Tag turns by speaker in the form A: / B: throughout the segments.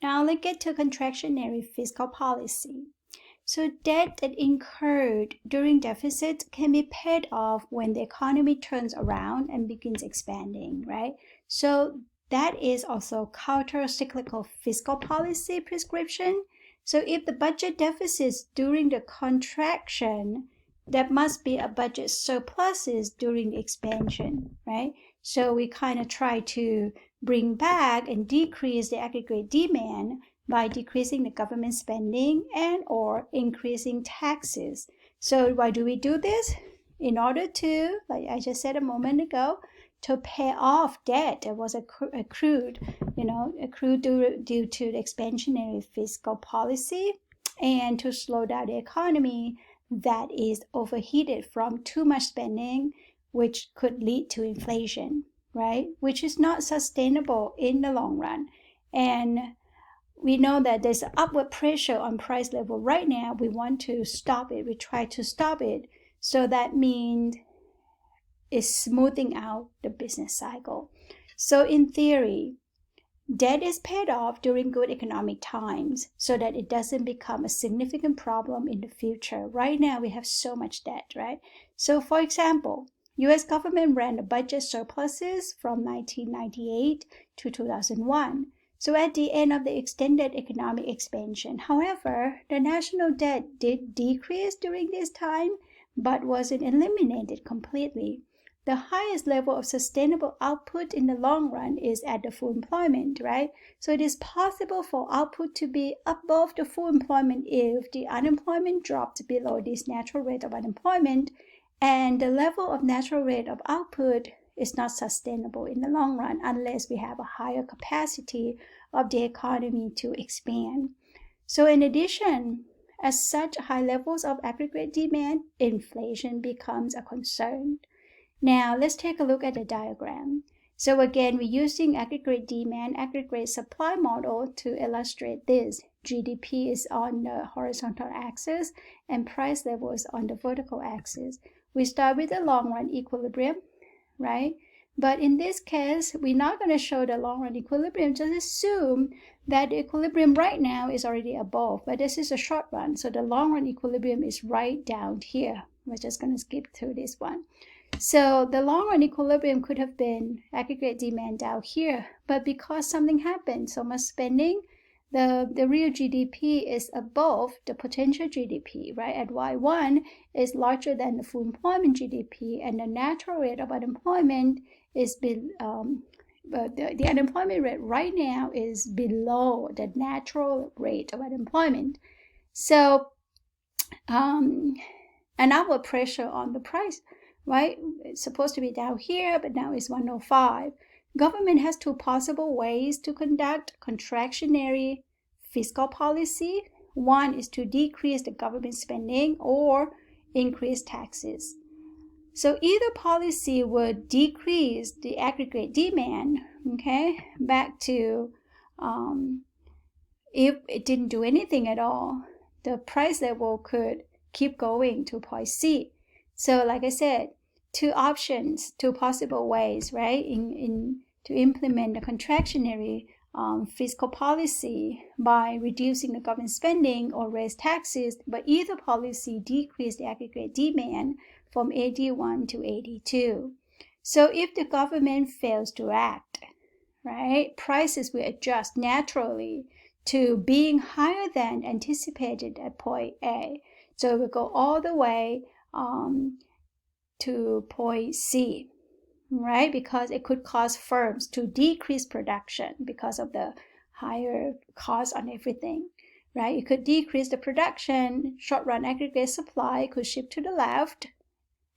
A: Now let's get to contractionary fiscal policy. So debt that incurred during deficit can be paid off when the economy turns around and begins expanding, right? So that is also countercyclical fiscal policy prescription. So if the budget deficits during the contraction, that must be a budget surpluses during the expansion, right? So we kind of try to bring back and decrease the aggregate demand by decreasing the government spending and or increasing taxes. So why do we do this? In order to, like I just said a moment ago, to pay off debt that was accrued due to the expansionary fiscal policy, and to slow down the economy that is overheated from too much spending, which could lead to inflation, right? Which is not sustainable in the long run. And we know that there's upward pressure on price level right now. We want to stop it. We try to stop it. So that means it's smoothing out the business cycle. So in theory, debt is paid off during good economic times so that it doesn't become a significant problem in the future. Right now, we have so much debt, right? So for example, U.S. government ran the budget surpluses from 1998 to 2001. So at the end of the extended economic expansion, however, the national debt did decrease during this time, but wasn't eliminated completely. The highest level of sustainable output in the long run is at the full employment, right? So it is possible for output to be above the full employment if the unemployment dropped below this natural rate of unemployment, and the level of natural rate of output is not sustainable in the long run unless we have a higher capacity of the economy to expand. So in addition, at such high levels of aggregate demand, inflation becomes a concern. Now let's take a look at the diagram. So again, we're using aggregate demand, aggregate supply model to illustrate this. GDP is on the horizontal axis and price level is on the vertical axis. We start with the long run equilibrium, right? But in this case, we're not going to show the long run equilibrium. Just assume that the equilibrium right now is already above, but this is a short run. So the long run equilibrium is right down here. We're just going to skip through this one. So the long run equilibrium could have been aggregate demand down here, but because something happened, so much spending, the real GDP is above the potential GDP, right? At Y1 is larger than the full employment GDP, and the natural rate of unemployment is the unemployment rate right now is below the natural rate of unemployment. So an upward pressure on the price, right? It's supposed to be down here, but now it's 105. Government has two possible ways to conduct contractionary fiscal policy. One is to decrease the government spending or increase taxes. So either policy would decrease the aggregate demand, okay, back to, if it didn't do anything at all, the price level could keep going to point C. So like I said, two options, two possible ways, right, to implement the contractionary fiscal policy by reducing the government spending or raise taxes, but either policy decreased the aggregate demand from 81 to 82. So if the government fails to act, right, prices will adjust naturally to being higher than anticipated at point A. So it will go all the way to point C, right? Because it could cause firms to decrease production because of the higher cost on everything, right? It could decrease the production, short-run aggregate supply could shift to the left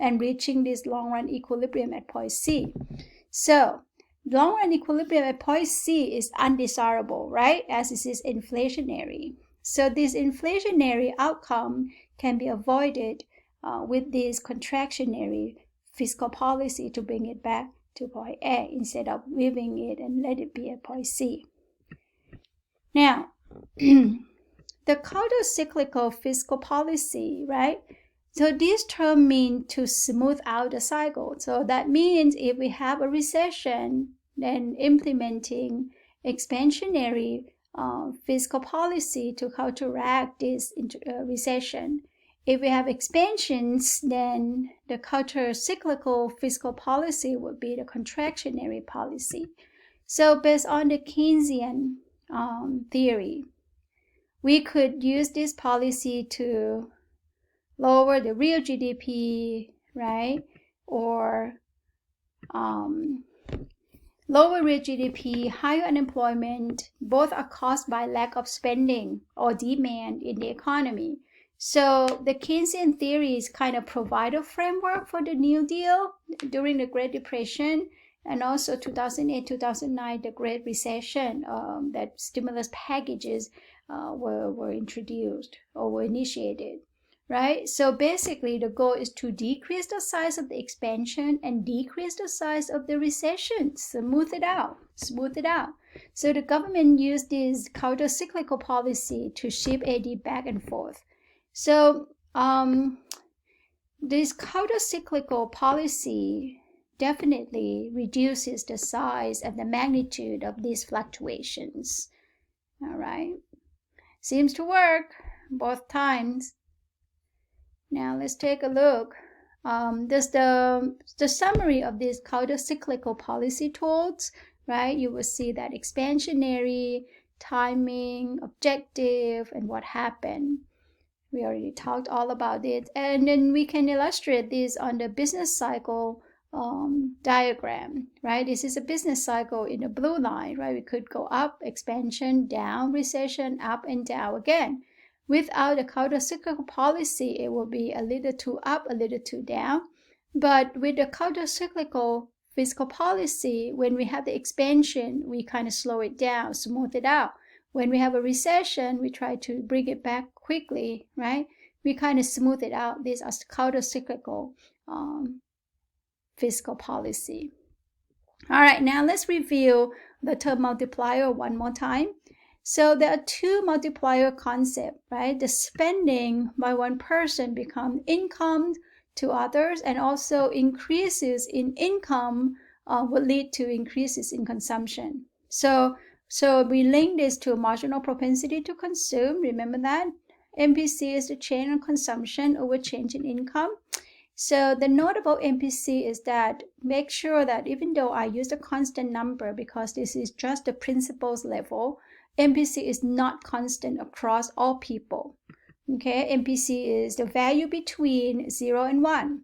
A: and reaching this long-run equilibrium at point C. So long-run equilibrium at point C is undesirable, right? As it is inflationary. So this inflationary outcome can be avoided with this contractionary fiscal policy to bring it back to point A instead of leaving it and let it be at point C. Now, the countercyclical fiscal policy, right? So this term means to smooth out the cycle. So that means if we have a recession, then implementing expansionary fiscal policy to counteract this recession. If we have expansions, then the counter-cyclical fiscal policy would be the contractionary policy. So based on the Keynesian theory, we could use this policy to lower the real GDP, right? Or lower real GDP, higher unemployment, both are caused by lack of spending or demand in the economy. So the Keynesian theories kind of provide a framework for the New Deal during the Great Depression, and also 2008, 2009, the Great Recession, that stimulus packages were introduced or were initiated, right? So basically the goal is to decrease the size of the expansion and decrease the size of the recession, smooth it out. So the government used this counter-cyclical policy to ship AD back and forth. So this counter-cyclical policy definitely reduces the size and the magnitude of these fluctuations. All right, seems to work both times. Now let's take a look. There's the summary of these counter-cyclical policy tools, right? You will see that expansionary, timing, objective, and what happened. We already talked all about it. And then we can illustrate this on the business cycle diagram, right? This is a business cycle in the blue line, right? We could go up, expansion, down, recession, up and down again. Without the counter-cyclical policy, it will be a little too up, a little too down. But with the counter-cyclical fiscal policy, when we have the expansion, we kind of slow it down, smooth it out. When we have a recession, we try to bring it back quickly, right? We kind of smooth it out. These are counter-cyclical fiscal policy. All right, now let's review the term multiplier one more time. So there are two multiplier concepts, right? The spending by one person becomes income to others, and also increases in income will lead to increases in consumption. So we link this to marginal propensity to consume. Remember that? MPC is the change in consumption over change in income. So the notable MPC is that make sure that even though I use a constant number because this is just the principles level, MPC is not constant across all people. Okay, MPC is the value between 0 and 1.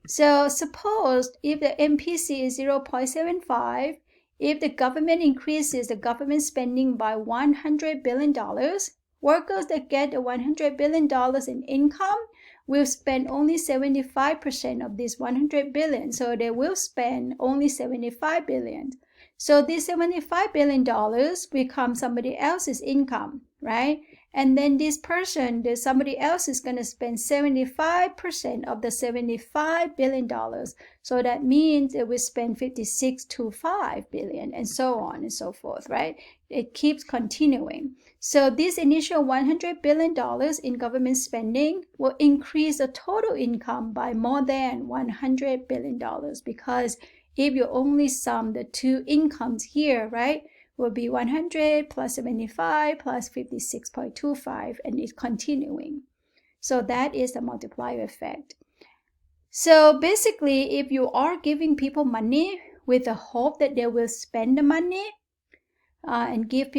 A: So suppose if the MPC is 0.75, if the government increases the government spending by $100 billion, workers that get the $100 billion in income will spend only 75% of this $100 billion. So they will spend only $75 billion. So this $75 billion becomes somebody else's income, right? And then this person, somebody else is going to spend 75% of the $75 billion. So that means it will spend 56 to 5 billion, and so on and so forth, right? It keeps continuing. So this initial $100 billion in government spending will increase the total income by more than $100 billion, because if you only sum the two incomes here, right, will be 100 plus 75 plus 56.25, and it's continuing. So that is the multiplier effect. So basically, if you are giving people money with the hope that they will spend the money, and give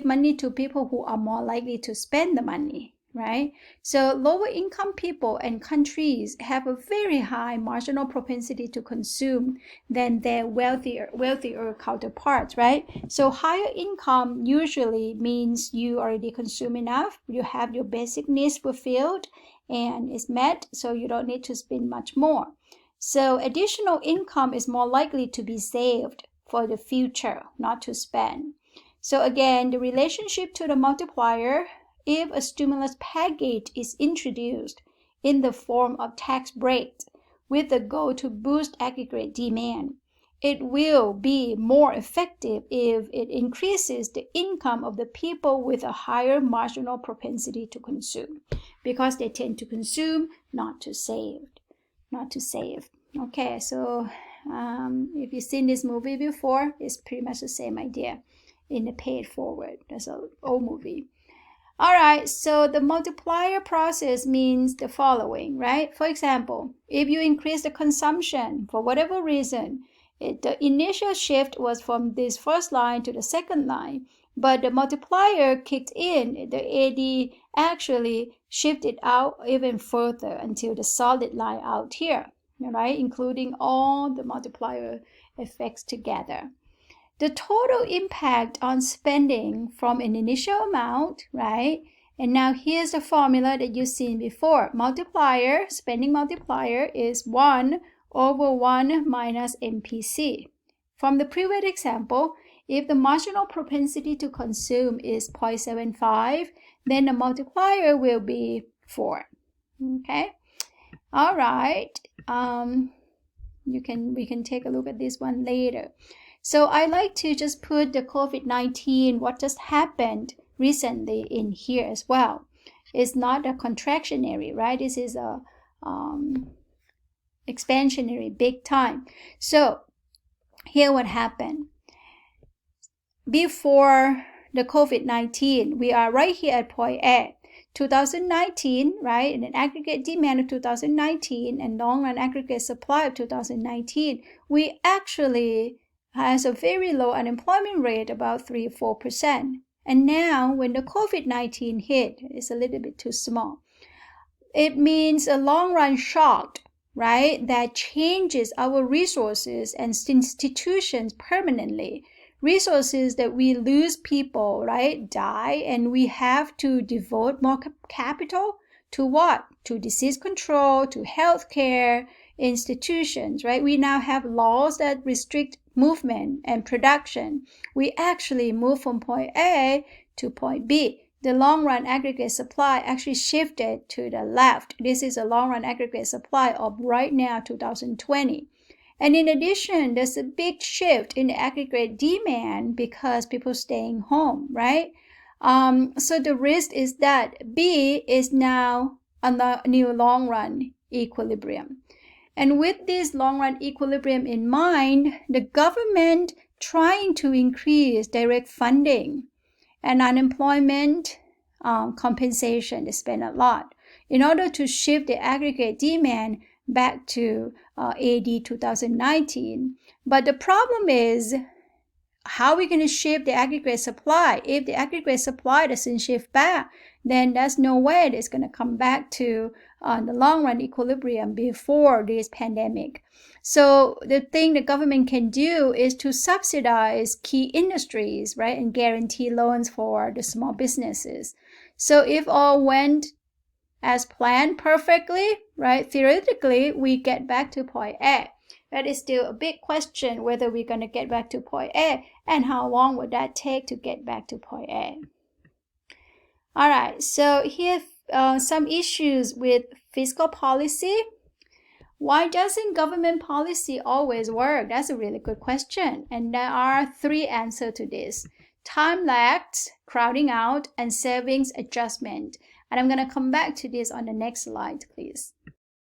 A: money to people who are more likely to spend the money, right? So lower income people and countries have a very high marginal propensity to consume than their wealthier counterparts, right? So higher income usually means you already consume enough, you have your basic needs fulfilled and it's met, so you don't need to spend much more. So additional income is more likely to be saved for the future, not to spend. So again, the relationship to the multiplier, if a stimulus package is introduced in the form of tax breaks with the goal to boost aggregate demand, it will be more effective if it increases the income of the people with a higher marginal propensity to consume, because they tend to consume, not to save. Okay, so if you've seen this movie before, it's pretty much the same idea. in the Pay It Forward. That's an old movie. All right, so the multiplier process means the following, right? For example, if you increase the consumption for whatever reason, the initial shift was from this first line to the second line, but the multiplier kicked in, the AD actually shifted out even further until the solid line out here, right? Including all the multiplier effects together. The total impact on spending from an initial amount, right? And now here's the formula that you've seen before. Multiplier, spending multiplier is 1 over 1 minus MPC. From the previous example, if the marginal propensity to consume is 0.75, then the multiplier will be 4. Okay? All right. We can take a look at this one later. So I like to just put the COVID-19, what just happened recently, in here as well. It's not a contractionary, right? This is a expansionary, big time. So here what happened. Before the COVID-19, we are right here at point A. 2019, right, and an aggregate demand of 2019 and long-run aggregate supply of 2019, we actually has a very low unemployment rate, about 3-4%. And now when the COVID-19 hit, it's a little bit too small. It means a long-run shock, right, that changes our resources and institutions permanently. Resources that we lose people, right, die, and we have to devote more capital to what? To disease control, to healthcare institutions, right? We now have laws that restrict movement and production. We actually move from point A to point B. The long-run aggregate supply actually shifted to the left. This is a long-run aggregate supply of right now 2020. And in addition, there's a big shift in the aggregate demand because people staying home, right? So the risk is that B is now on the new long-run equilibrium. And with this long-run equilibrium in mind, the government trying to increase direct funding and unemployment compensation, they spend a lot in order to shift the aggregate demand back to AD 2019. But the problem is, how are we going to shift the aggregate supply? If the aggregate supply doesn't shift back, then there's no way it's going to come back to the long-run equilibrium before this pandemic. So the thing the government can do is to subsidize key industries, right, and guarantee loans for the small businesses. So if all went as planned perfectly, right, theoretically, we get back to point A. That is still a big question whether we're going to get back to point A and how long would that take to get back to point A. All right, so here some issues with fiscal policy. Why doesn't government policy always work? That's a really good question. And there are 3 answers to this. Time lags, crowding out, and savings adjustment. And I'm going to come back to this on the next slide, please.